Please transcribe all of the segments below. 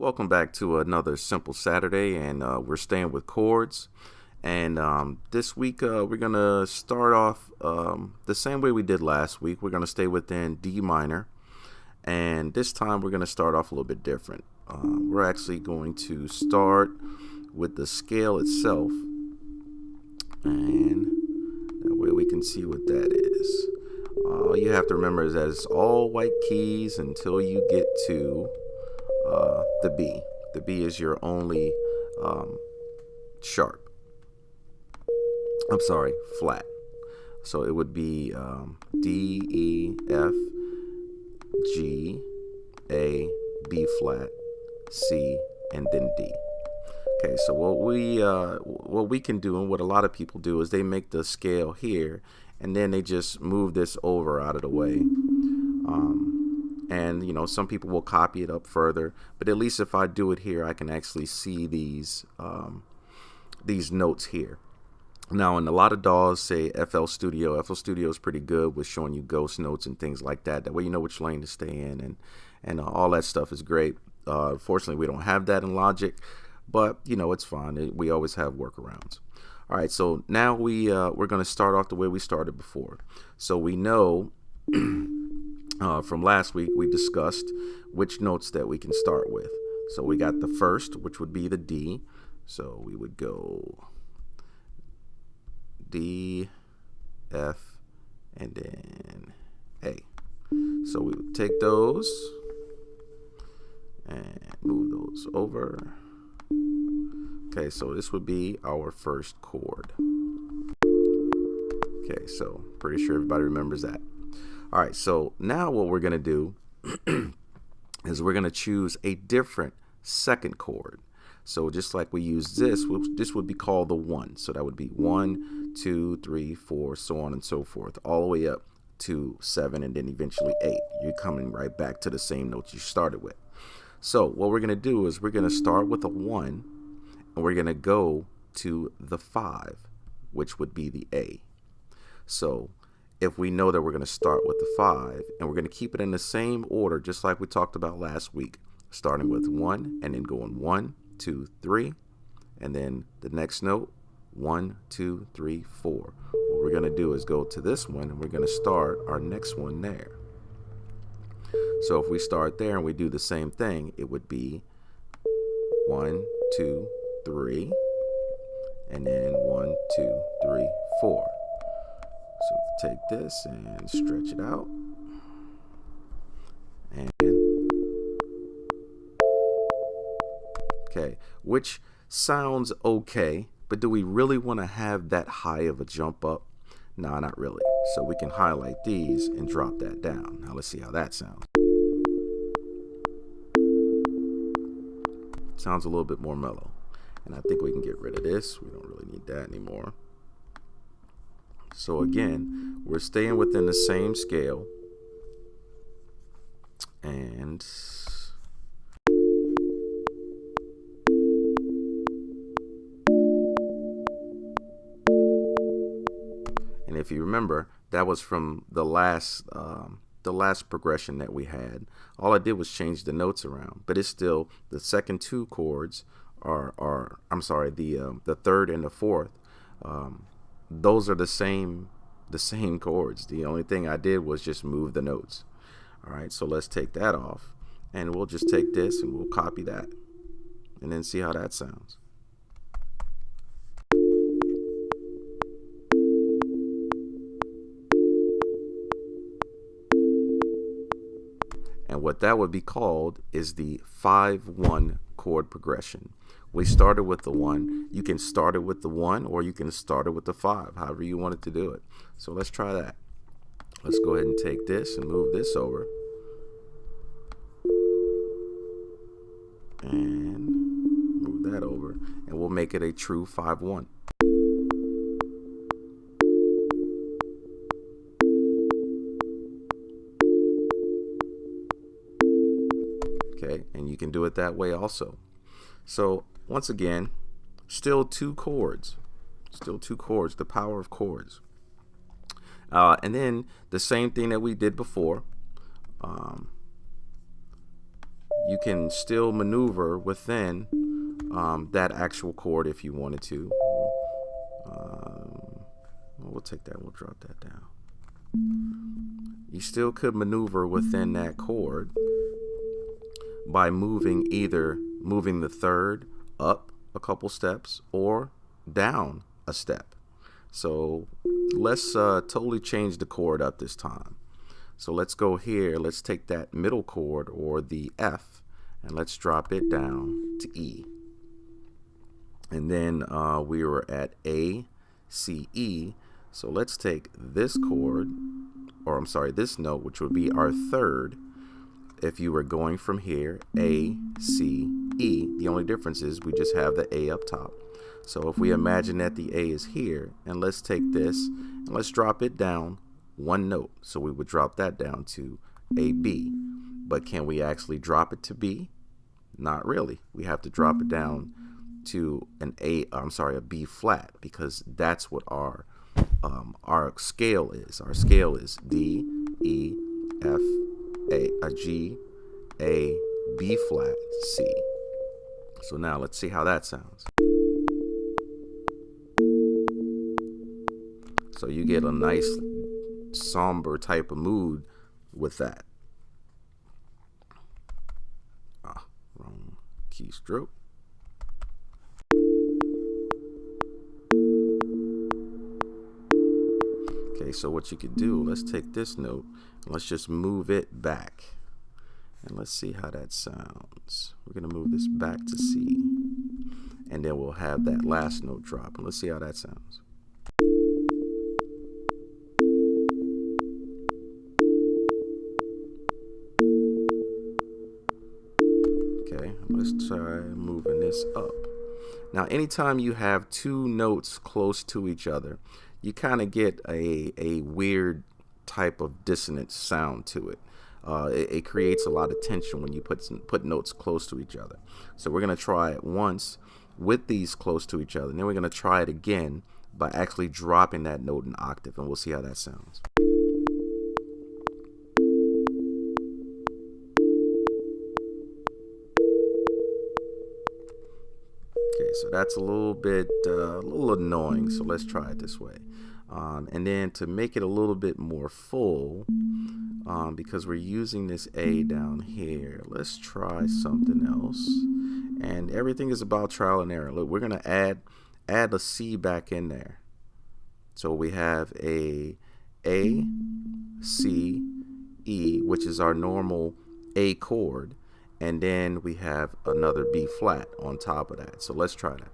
Welcome back to another Simple Saturday, and we're staying with chords. And this week we're going to start off the same way we did last week. We're going to stay within D minor, and this time we're going to start off a little bit different. We're actually going to start with the scale itself, and that way we can see what that is. All you have to remember is that it's all white keys until you get to the B. The B is your only sharp. I'm sorry, flat. So it would be D, E, F, G, A, B flat, C, and then D. Okay, so what we can do, and what a lot of people do, is they make the scale here, and then they just move this over out of the way. And some people will copy it up further, but at least if I do it here, I can actually see these notes here. Now, in a lot of DAWs, say FL Studio. FL Studio is pretty good with showing you ghost notes and things like that. That way you know which lane to stay in, and all that stuff is great. Fortunately, we don't have that in Logic, but it's fine. We always have workarounds. All right, so now we're going to start off the way we started before. So we know from last week we discussed which notes that we can start with. So we got the first, which would be the D. So we would go D, F, and then A. So we would take those and move those over. Okay, so this would be our first chord. Okay, so pretty sure everybody remembers that. All right, so now what we're going to do is we're going to choose a different second chord. So just like we use this would be called the 1. So that would be 1, 2, 3, 4, so on and so forth, all the way up to 7 and then eventually 8. You're coming right back to the same notes you started with. So what we're going to do is we're going to start with a 1, and we're going to go to the 5, which would be the A. So if we know that we're going to start with the 5, and we're going to keep it in the same order, just like we talked about last week, starting with 1 and then going 1, 2, 3, and then the next note 1, 2, 3, 4. What we're going to do is go to this one, and we're going to start our next one there. So if we start there and we do the same thing, it would be 1, 2, 3, and then 1, 2, 3, 4. So take this and stretch it out, and okay, which sounds okay, but do we really want to have that high of a jump up? No, not really. So we can highlight these and drop that down. Now let's see how that sounds. Sounds a little bit more mellow. And I think we can get rid of this. We don't really need that anymore. So again, we're staying within the same scale. And if you remember, that was from the last progression that we had. All I did was change the notes around, but it's still the second two chords are I'm sorry, the third and the fourth. Those are the same chords. The only thing I did was just move the notes. All right, so let's take that off, and we'll just take this and we'll copy that, and then see how that sounds. And what that would be called is the 5-1 chord progression. We started with the 1. You can start it with the 1, or you can start it with the 5, however you wanted to do it. So let's try that. Let's go ahead and take this and move this over. And move that over. And we'll make it a true 5-1. Okay, and you can do it that way also. So once again, still two chords, the power of chords. And then the same thing that we did before. you can still maneuver within that actual chord if you wanted to. We'll take that, we'll drop that down. You still could maneuver within that chord by either moving the third up a couple steps or down a step. So let's totally change the chord up this time. So let's go here, let's take that middle chord, or the F, and let's drop it down to E. And then we were at A, C, E. So let's take this chord, or I'm sorry, this note, which would be our third, if you were going from here, A, C, E. The only difference is we just have the A up top. So if we imagine that the A is here, and let's take this, and let's drop it down one note. So we would drop that down to A, B. But can we actually drop it to B? Not really. We have to drop it down to a B flat, because that's what our scale is. Our scale is D, E, F, G, A, B flat, C. So now let's see how that sounds. So you get a nice somber type of mood with that. Wrong keystroke. Okay, so what you could do, let's take this note and let's just move it back. And let's see how that sounds. We're going to move this back to C. And then we'll have that last note drop. And let's see how that sounds. Okay, let's try moving this up. Now, anytime you have two notes close to each other, you kind of get a weird type of dissonant sound to it. It creates a lot of tension when you put notes close to each other. So we're going to try it once with these close to each other, and then we're going to try it again by actually dropping that note an octave, and we'll see how that sounds. Okay, so that's a little bit annoying, so let's try it this way. And then to make it a little bit more full, because we're using this A down here, let's try something else. And everything is about trial and error. Look, we're going to add a C back in there. So we have a C, E, which is our normal A chord. And then we have another B flat on top of that. So let's try that.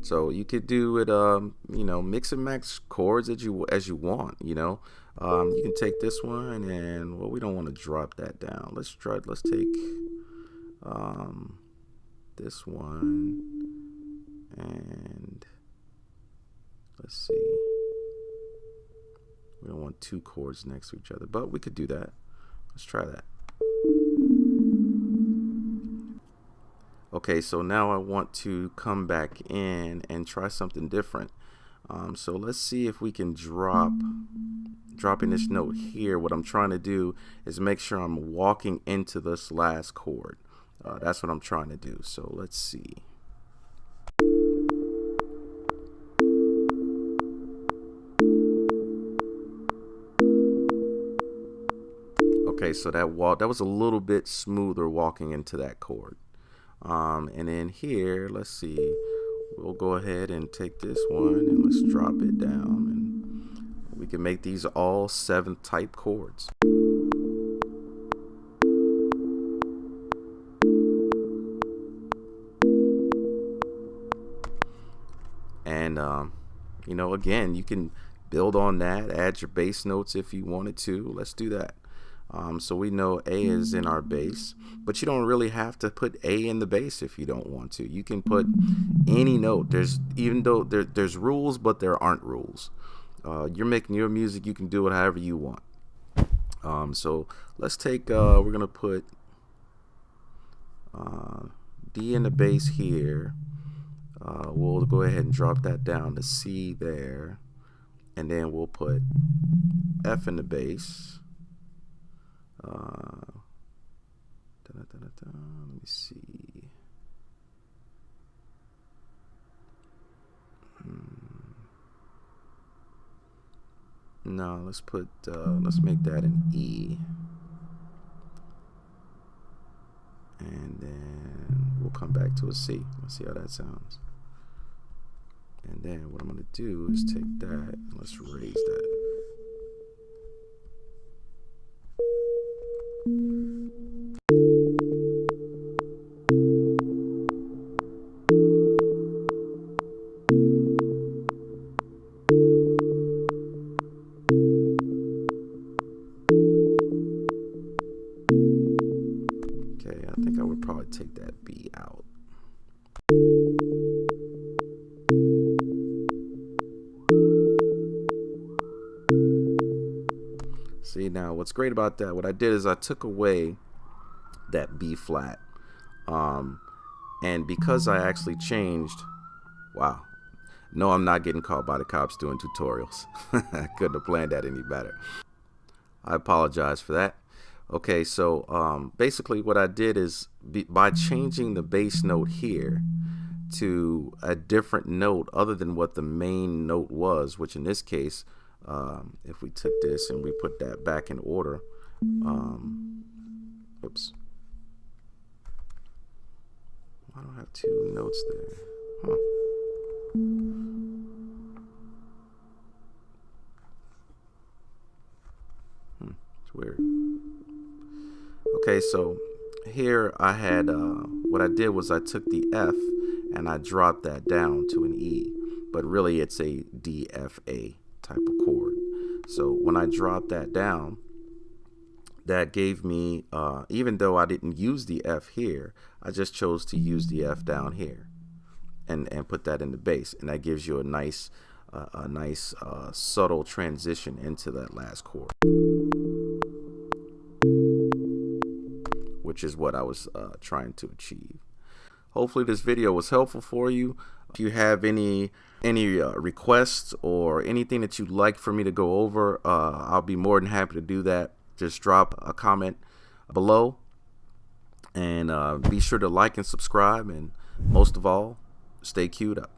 So you could do it, mix and match chords as you want. You can take this one, and well, we don't want to drop that down. Let's take this one, and let's see. We don't want two chords next to each other, but we could do that. Let's try that. Okay, so now I want to come back in and try something different. So let's see if we can dropping this note here. What I'm trying to do is make sure I'm walking into this last chord. That's what I'm trying to do. So let's see. Okay, so that was a little bit smoother walking into that chord. And then here, let's see, we'll go ahead and take this one and let's drop it down, and we can make these all 7th type chords. And again, you can build on that, add your bass notes if you wanted to. Let's do that. So we know A is in our bass, but you don't really have to put A in the bass if you don't want to. You can put any note. There's rules, but there aren't rules. You're making your music. You can do it however you want. So let's take. We're gonna put D in the bass here. We'll go ahead and drop that down to C there, and then we'll put F in the bass. Let me see. No, let's make that an E, and then we'll come back to a C. Let's see how that sounds. And then what I'm going to do is take that and let's raise that. Okay, I think I would probably take that B out. See, now what's great about that, what I did is I took away that B flat. And because I actually changed, wow, no, I'm not getting caught by the cops doing tutorials. I couldn't have planned that any better. I apologize for that. Okay, so basically what I did is by changing the bass note here to a different note other than what the main note was, which in this case, if we took this and we put that back in order, oops, I don't have two notes there, huh? It's weird. Okay, so here I had, what I did was I took the F and I dropped that down to an E, but really it's a D, F, A type of chord. So when I dropped that down, that gave me, even though I didn't use the F here, I just chose to use the F down here and put that in the bass, and that gives you a nice subtle transition into that last chord, which is what I was trying to achieve. Hopefully this video was helpful for you. If you have any requests or anything that you'd like for me to go over, I'll be more than happy to do that. Just drop a comment below, and be sure to like and subscribe, and most of all, stay queued up.